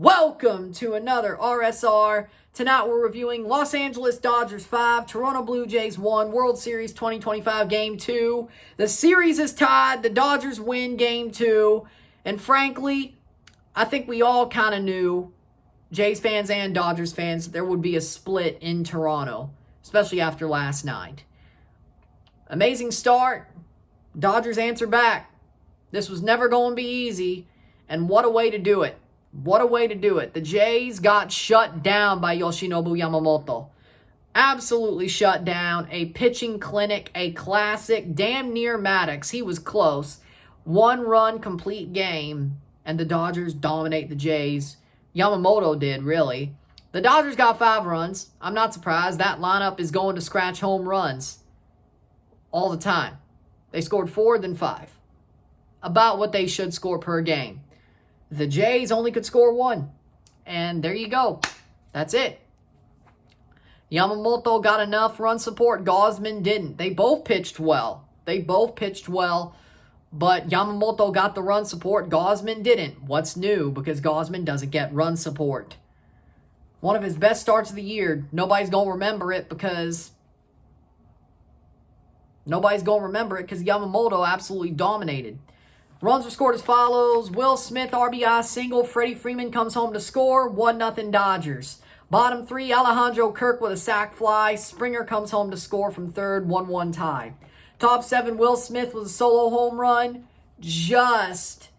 Welcome to another RSR. Tonight we're reviewing Los Angeles Dodgers 5, Toronto Blue Jays 1, World Series 2025 Game 2. The series is tied. The Dodgers win Game 2. And frankly, I think we all kind of knew, Jays fans and Dodgers fans, there would be a split in Toronto, especially after last night. Amazing start. Dodgers answer back. This was never going to be easy. And what a way to do it. What a way to do it. The Jays got shut down by Yoshinobu Yamamoto. Absolutely shut down. A pitching clinic, a classic, damn near Maddox. He was close. 1-run complete game, and the Dodgers dominate the Jays. Yamamoto did, really. The Dodgers got 5 runs. I'm not surprised. That lineup is going to scratch home runs all the time. They scored 4, then 5. About what they should score per game. The Jays only could score 1. And there you go. That's it. Yamamoto got enough run support. Gausman didn't. They both pitched well. But Yamamoto got the run support. Gausman didn't. What's new? Because Gausman doesn't get run support. One of his best starts of the year. Nobody's going to remember it because Yamamoto absolutely dominated. Runs were scored as follows. Will Smith, RBI single. Freddie Freeman comes home to score. 1-0 Dodgers. Bottom 3, Alejandro Kirk with a sac fly. Springer comes home to score from third. 1-1 tie. Top 7, Will Smith with a solo home run. Just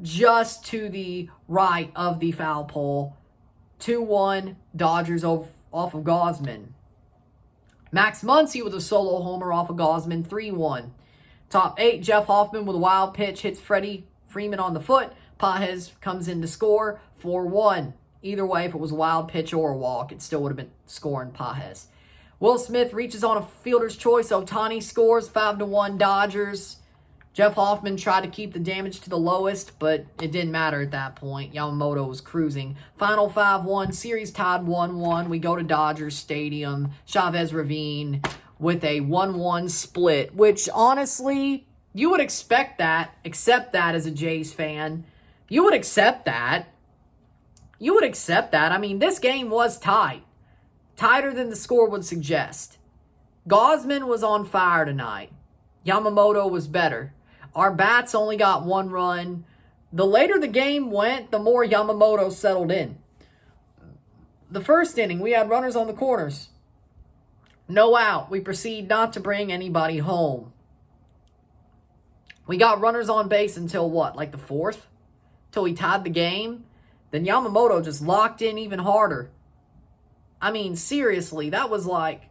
to the right of the foul pole. 2-1 Dodgers off of Gausman. Max Muncy with a solo homer off of Gausman. 3-1. Top 8, Jeff Hoffman with a wild pitch hits Freddie Freeman on the foot. Pages comes in to score 4-1. Either way, if it was a wild pitch or a walk, it still would have been scoring Pages. Will Smith reaches on a fielder's choice. Ohtani scores 5-1 Dodgers. Jeff Hoffman tried to keep the damage to the lowest, but it didn't matter at that point. Yamamoto was cruising. Final 5-1. Series tied 1-1. We go to Dodgers Stadium. Chavez Ravine with a 1-1 split, which honestly, you would accept that as a Jays fan. You would accept that. I mean, this game was tight. Tighter than the score would suggest. Gausman was on fire tonight. Yamamoto was better. Our bats only got 1 run. The later the game went, the more Yamamoto settled in. The first inning, we had runners on the corners. No out. We proceed not to bring anybody home. We got runners on base until what? Like the 4th? Till we tied the game? Then Yamamoto just locked in even harder. I mean, seriously, that was like,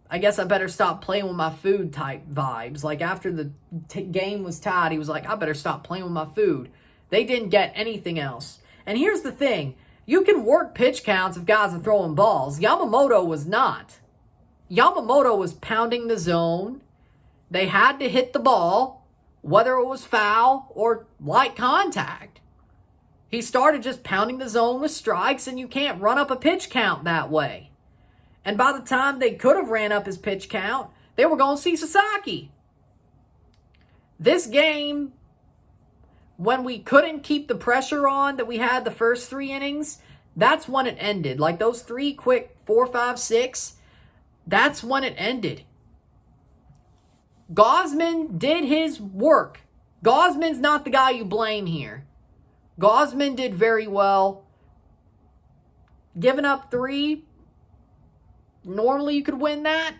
I guess I better stop playing with my food type vibes. Like after the game was tied, he was like, I better stop playing with my food. They didn't get anything else. And here's the thing. You can work pitch counts if guys are throwing balls. Yamamoto was not. Yamamoto was pounding the zone. They had to hit the ball, whether it was foul or light contact. He started just pounding the zone with strikes, and you can't run up a pitch count that way. And by the time they could have ran up his pitch count, they were going to see Sasaki. This game, when we couldn't keep the pressure on that we had the first 3 innings, that's when it ended. Like those 3 quick 4, 5, 6, that's when it ended. Gausman did his work. Gausman's not the guy you blame here. Gausman did very well. Giving up 3, normally you could win that.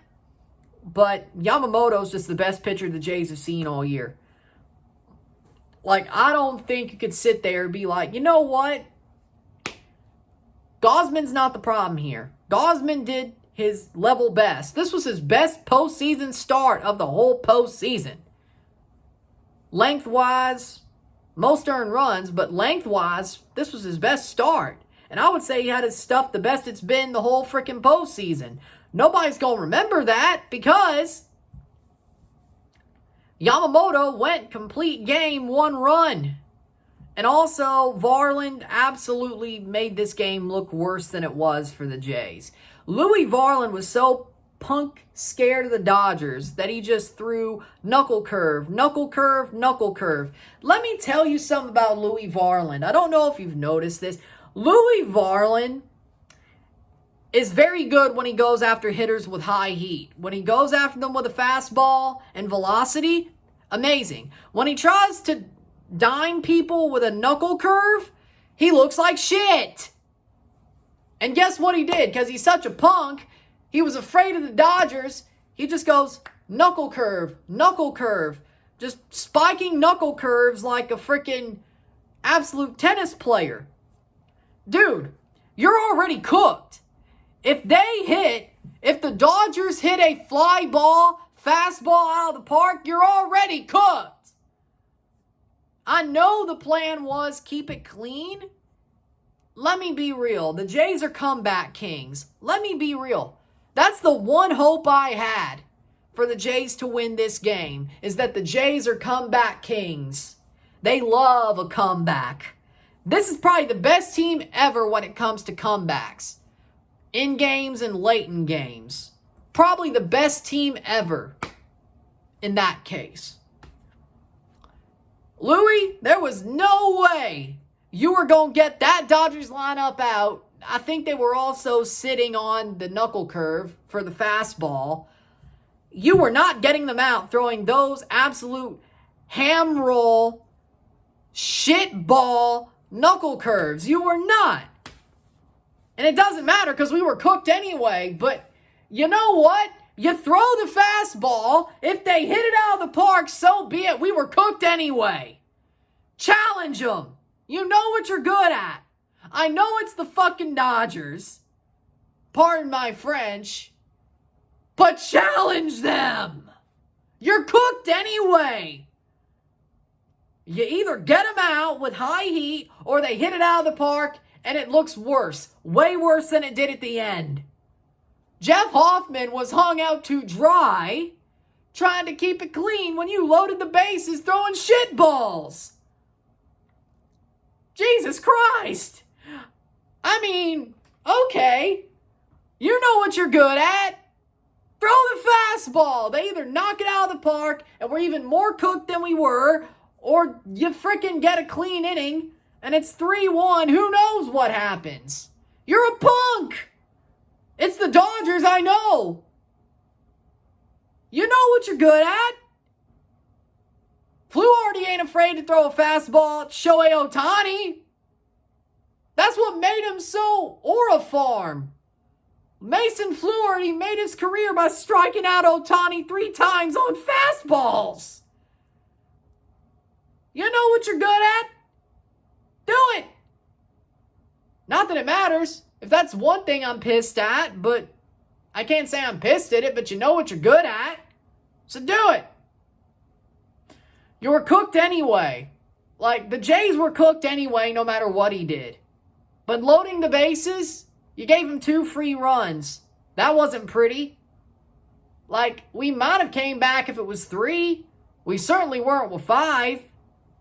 But Yamamoto's just the best pitcher the Jays have seen all year. Like, I don't think you could sit there and be like, you know what? Gausman's not the problem here. Gausman did his level best. This was his best postseason start of the whole postseason. Lengthwise, most earned runs, but lengthwise, this was his best start. And I would say he had his stuff the best it's been the whole freaking postseason. Nobody's going to remember that because Yamamoto went complete game 1 run. And also, Varland absolutely made this game look worse than it was for the Jays. Louis Varland was so punk scared of the Dodgers that he just threw knuckle curve, knuckle curve, knuckle curve. Let me tell you something about Louis Varland. I don't know if you've noticed this. Louis Varland is very good when he goes after hitters with high heat. When he goes after them with a fastball and velocity, amazing. When he tries to dime people with a knuckle curve, he looks like shit. And guess what he did? Because he's such a punk, he was afraid of the Dodgers. He just goes knuckle curve, just spiking knuckle curves like a freaking absolute tennis player. Dude, you're already cooked. If the Dodgers hit a fly ball, fastball out of the park, you're already cooked. I know the plan was keep it clean. Let me be real. The Jays are comeback kings. Let me be real. That's the one hope I had for the Jays to win this game, is that the Jays are comeback kings. They love a comeback. This is probably the best team ever when it comes to comebacks. In games and late in games. Probably the best team ever in that case. Louis, there was no way you were going to get that Dodgers lineup out. I think they were also sitting on the knuckle curve for the fastball. You were not getting them out throwing those absolute ham roll, shit ball knuckle curves. You were not. And it doesn't matter because we were cooked anyway. But you know what? You throw the fastball. If they hit it out of the park, so be it. We were cooked anyway. Challenge them. You know what you're good at. I know it's the fucking Dodgers. Pardon my French. But challenge them. You're cooked anyway. You either get them out with high heat or they hit it out of the park and it looks worse. Way worse than it did at the end. Jeff Hoffman was hung out to dry trying to keep it clean when you loaded the bases throwing shit balls. Jesus Christ. I mean, okay. You know what you're good at. Throw the fastball. They either knock it out of the park and we're even more cooked than we were, or you freaking get a clean inning and it's 3-1. Who knows what happens? You're a punk. It's the Dodgers, I know. You know what you're good at. Fluharty ain't afraid to throw a fastball at Shohei Ohtani. That's what made him so aura-farm. Mason Fluharty made his career by striking out Ohtani 3 times on fastballs. You know what you're good at? Do it. Not that it matters. If that's one thing I'm pissed at, but I can't say I'm pissed at it, but you know what you're good at. So do it. You were cooked anyway. Like, the Jays were cooked anyway no matter what he did. But loading the bases, you gave him 2 free runs. That wasn't pretty. Like, we might have came back if it was 3. We certainly weren't with 5.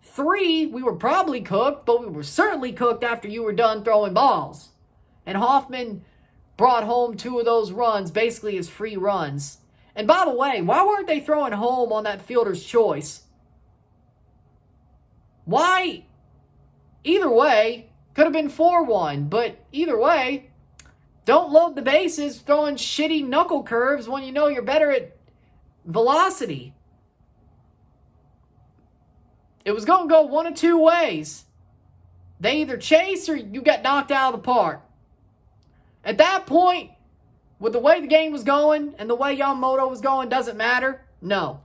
3, we were probably cooked, but we were certainly cooked after you were done throwing balls. And Hoffman brought home 2 of those runs basically as free runs. And by the way, why weren't they throwing home on that fielder's choice? Why? Either way, could have been 4-1, but either way, don't load the bases throwing shitty knuckle curves when you know you're better at velocity. It was going to go one of 2 ways. They either chase or you got knocked out of the park. At that point, with the way the game was going and the way Yamamoto was going, doesn't matter. No.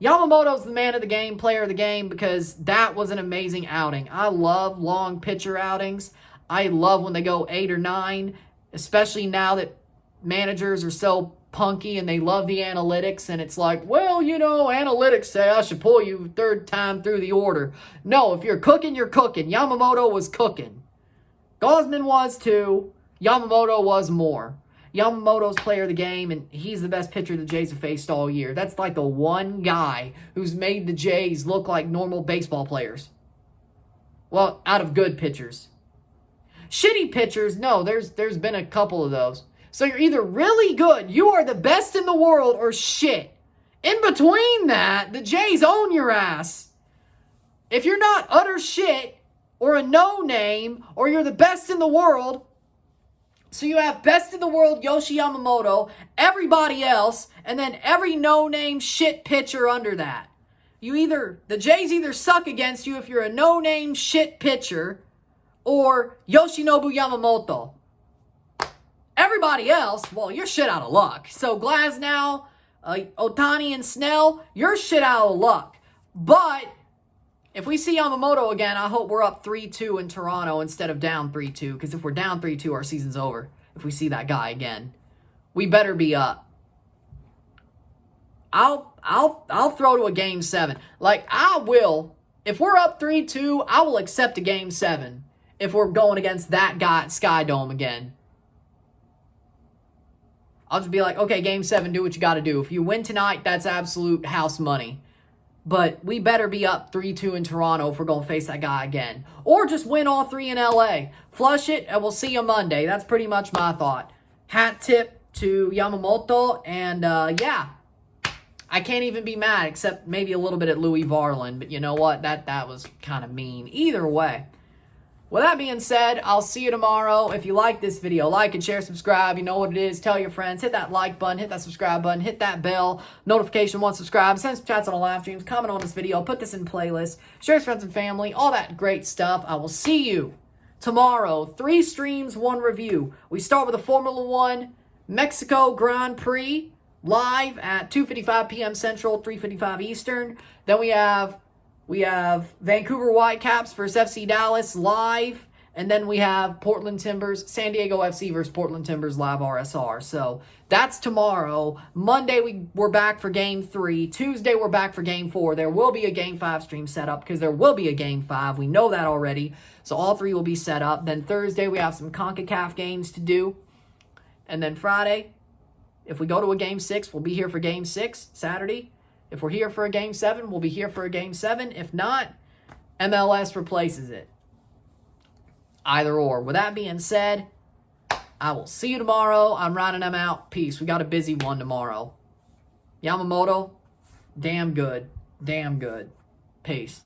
Yamamoto's the man of the game, player of the game, because that was an amazing outing. I love long pitcher outings. I love when they go 8 or 9, especially now that managers are so punky and they love the analytics, and it's like, well, you know, analytics say I should pull you 3rd time through the order. No, if you're cooking, you're cooking. Yamamoto was cooking. Gausman was too. Yamamoto was more. Yamamoto's player of the game, and he's the best pitcher the Jays have faced all year. That's like the one guy who's made the Jays look like normal baseball players. Well, out of good pitchers. Shitty pitchers, no, there's been a couple of those. So you're either really good, you are the best in the world, or shit. In between that, the Jays own your ass. If you're not utter shit, or a no-name, or you're the best in the world, so you have best in the world Yoshi Yamamoto, everybody else, and then every no-name shit pitcher under that. The Jays either suck against you if you're a no-name shit pitcher, or Yoshinobu Yamamoto. Everybody else, well, you're shit out of luck. So Glasnow, Ohtani, and Snell, you're shit out of luck. But if we see Yamamoto again, I hope we're up 3-2 in Toronto instead of down 3-2. Because if we're down 3-2, our season's over. If we see that guy again, we better be up. I'll throw to a game 7. Like, I will. If we're up 3-2, I will accept a game 7. If we're going against that guy at Sky Dome again. I'll just be like, okay, game 7, do what you got to do. If you win tonight, that's absolute house money. But we better be up 3-2 in Toronto if we're going to face that guy again. Or just win all 3 in LA. Flush it, and we'll see you Monday. That's pretty much my thought. Hat tip to Yamamoto. And, yeah. I can't even be mad, except maybe a little bit at Louis Varland. But you know what? That was kind of mean. Either way. With that being said, I'll see you tomorrow. If you like this video, like and share, subscribe. You know what it is. Tell your friends. Hit that like button. Hit that subscribe button. Hit that bell. Notification once subscribe. Send some chats on the live streams. Comment on this video. Put this in playlist. Share with friends and family. All that great stuff. I will see you tomorrow. 3 streams, 1 review. We start with the Formula 1 Mexico Grand Prix live at 2:55 p.m. Central, 3:55 Eastern. Then we have Vancouver Whitecaps versus FC Dallas live. And then we have Portland Timbers, San Diego FC versus Portland Timbers live RSR. So that's tomorrow. Monday, we're back for Game 3. Tuesday, we're back for Game 4. There will be a Game 5 stream set up because there will be a Game 5. We know that already. So all 3 will be set up. Then Thursday, we have some CONCACAF games to do. And then Friday, if we go to a Game 6, we'll be here for Game 6 Saturday. If we're here for a Game 7, we'll be here for a Game 7. If not, MLS replaces it. Either or. With that being said, I will see you tomorrow. I'm riding them out. Peace. We got a busy one tomorrow. Yamamoto, damn good. Damn good. Peace.